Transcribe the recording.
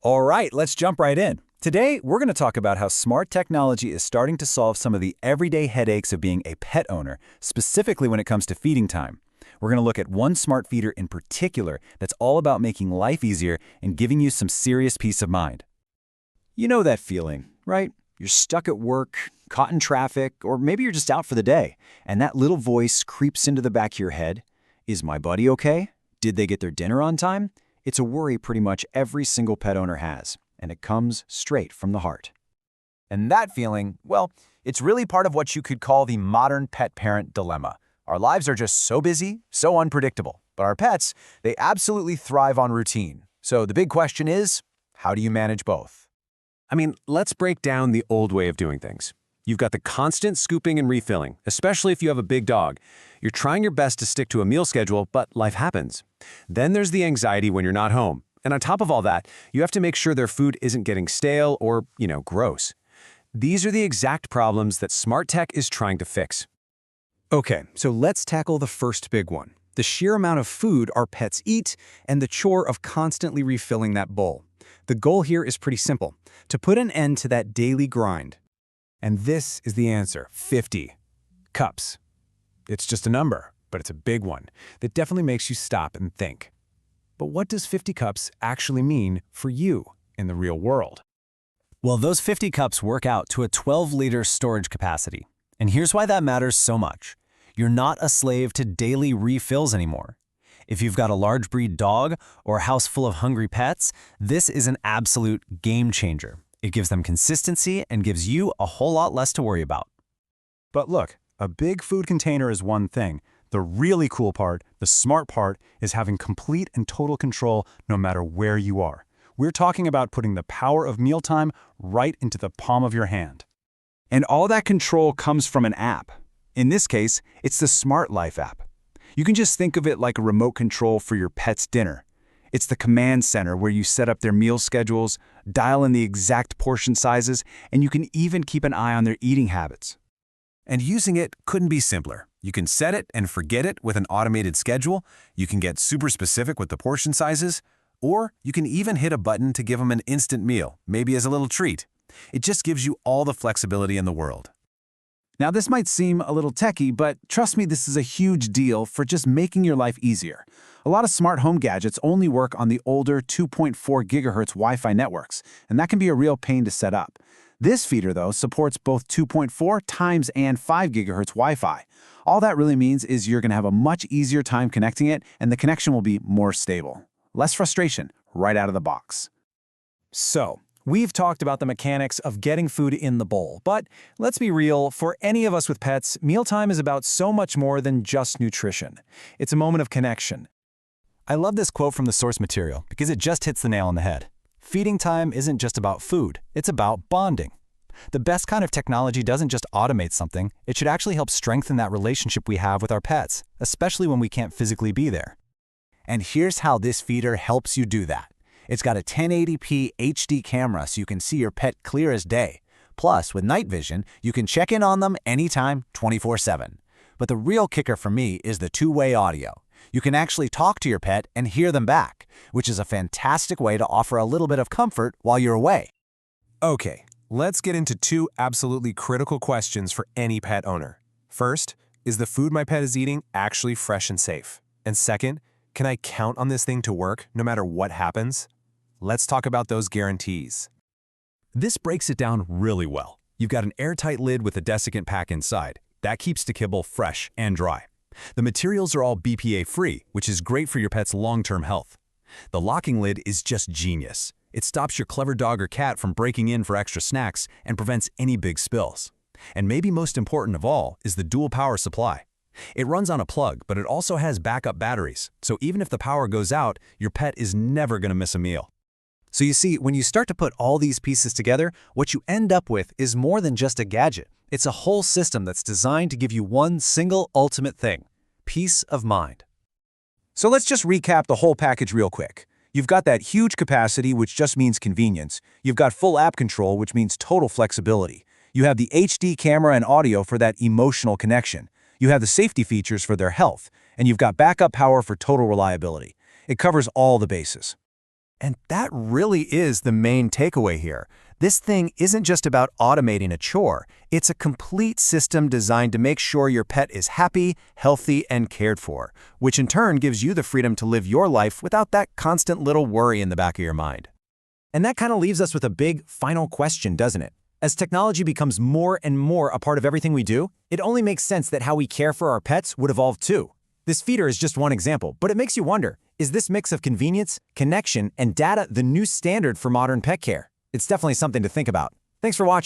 All right, let's jump right in. Today, we're going to talk about how smart technology is starting to solve some of the everyday headaches of being a pet owner, specifically when it comes to feeding time. We're going to look at one smart feeder in particular that's all about making life easier and giving you some serious peace of mind. You know that feeling, right? You're stuck at work, caught in traffic, or maybe you're just out for the day, and that little voice creeps into the back of your head. Is my buddy okay? Did they get their dinner on time? It's a worry pretty much every single pet owner has, and it comes straight from the heart. And that feeling, well, it's really part of what you could call the modern pet parent dilemma. Our lives are just so busy, so unpredictable. But our pets, they absolutely thrive on routine. So the big question is, how do you manage both? Let's break down the old way of doing things. You've got the constant scooping and refilling, especially if you have a big dog. You're trying your best to stick to a meal schedule, but life happens. Then there's the anxiety when you're not home. And on top of all that, you have to make sure their food isn't getting stale or, gross. These are the exact problems that smart tech is trying to fix. Okay, so let's tackle the first big one, the sheer amount of food our pets eat and the chore of constantly refilling that bowl. The goal here is pretty simple, to put an end to that daily grind. And this is the answer, 50 cups. It's just a number, but it's a big one that definitely makes you stop and think. But what does 50 cups actually mean for you in the real world? Well, those 50 cups work out to a 12-liter storage capacity. And here's why that matters so much. You're not a slave to daily refills anymore. If you've got a large breed dog or a house full of hungry pets, this is an absolute game changer. It gives them consistency and gives you a whole lot less to worry about. But look, a big food container is one thing. The really cool part, the smart part, is having complete and total control no matter where you are. We're talking about putting the power of mealtime right into the palm of your hand. And all that control comes from an app. In this case, it's the Smart Life app. You can just think of it like a remote control for your pet's dinner. It's the command center where you set up their meal schedules, dial in the exact portion sizes, and you can even keep an eye on their eating habits. And using it couldn't be simpler. You can set it and forget it with an automated schedule, you can get super specific with the portion sizes, or you can even hit a button to give them an instant meal, maybe as a little treat. It just gives you all the flexibility in the world. Now, this might seem a little techie, but trust me, this is a huge deal for just making your life easier. A lot of smart home gadgets only work on the older 2.4 gigahertz Wi-Fi networks, and that can be a real pain to set up. This feeder, though, supports both 2.4 times and 5 gigahertz Wi-Fi. All that really means is you're going to have a much easier time connecting it, and the connection will be more stable. Less frustration right out of the box. So, we've talked about the mechanics of getting food in the bowl, but let's be real, for any of us with pets, mealtime is about so much more than just nutrition. It's a moment of connection. I love this quote from the source material because it just hits the nail on the head. Feeding time isn't just about food, it's about bonding. The best kind of technology doesn't just automate something, it should actually help strengthen that relationship we have with our pets, especially when we can't physically be there. And here's how this feeder helps you do that. It's got a 1080p HD camera so you can see your pet clear as day. Plus, with night vision, you can check in on them anytime, 24/7. But the real kicker for me is the two-way audio. You can actually talk to your pet and hear them back, which is a fantastic way to offer a little bit of comfort while you're away. Okay, let's get into two absolutely critical questions for any pet owner. First, is the food my pet is eating actually fresh and safe? And second, can I count on this thing to work no matter what happens? Let's talk about those guarantees. This breaks it down really well. You've got an airtight lid with a desiccant pack inside. That keeps the kibble fresh and dry. The materials are all BPA-free, which is great for your pet's long-term health. The locking lid is just genius. It stops your clever dog or cat from breaking in for extra snacks and prevents any big spills. And maybe most important of all is the dual power supply. It runs on a plug, but it also has backup batteries, so even if the power goes out, your pet is never going to miss a meal. So you see, when you start to put all these pieces together, what you end up with is more than just a gadget. It's a whole system that's designed to give you one single ultimate thing: peace of mind. So let's just recap the whole package real quick. You've got that huge capacity, which just means convenience. You've got full app control, which means total flexibility. You have the HD camera and audio for that emotional connection. You have the safety features for their health, and you've got backup power for total reliability. It covers all the bases. And that really is the main takeaway here. This thing isn't just about automating a chore. It's a complete system designed to make sure your pet is happy, healthy, and cared for, which in turn gives you the freedom to live your life without that constant little worry in the back of your mind. And that kind of leaves us with a big final question, doesn't it? As technology becomes more and more a part of everything we do, it only makes sense that how we care for our pets would evolve too. This feeder is just one example, but it makes you wonder, is this mix of convenience, connection, and data the new standard for modern pet care? It's definitely something to think about. Thanks for watching.